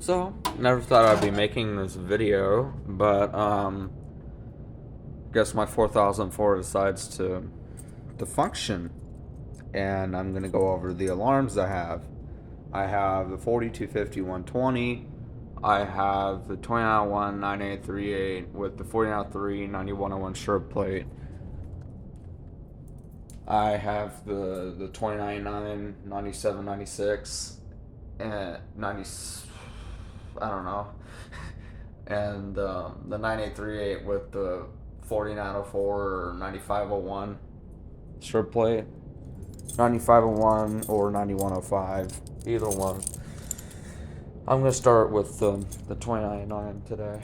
So, never thought I'd be making this video, but guess my 4004 decides to function, and I'm gonna go over the alarms I have. I have the 4250 120. I have the 2901 9838 with the 4903 9101 shirt plate. I have the 2099 9796 and 90. I don't know. And the 9838 with the 4904 or 9501 strip plate. 9501 or 9105. Either one. I'm going to start with the 2099 today.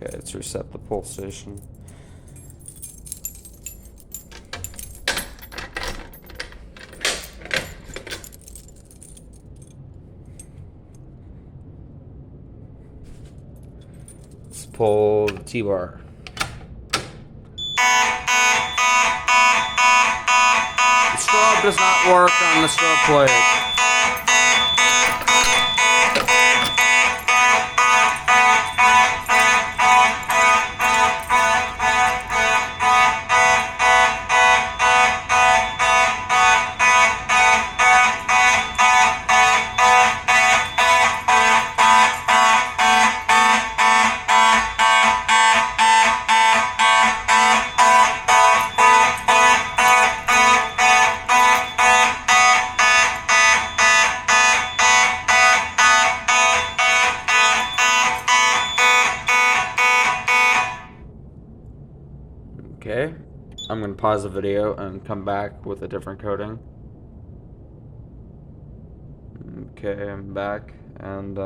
Okay, let's reset the pull station. Let's pull the T-bar. The strobe does not work on the strobe plate. Okay, I'm going to pause the video and come back with a different coating. Okay, I'm back, and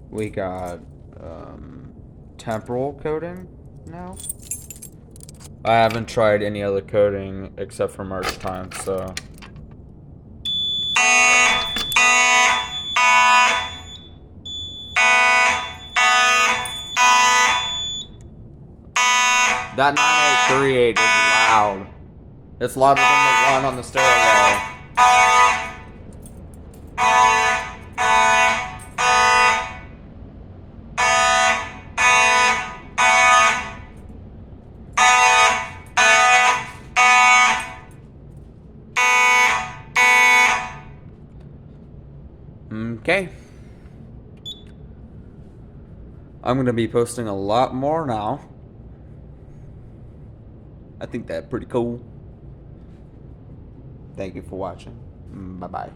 we got temporal coating now. I haven't tried any other coating except for March time, so... That 9838 is loud. It's louder than the one on the stereo. Okay. I'm going to be posting a lot more now. I think that's pretty cool. Thank you for watching. Bye-bye.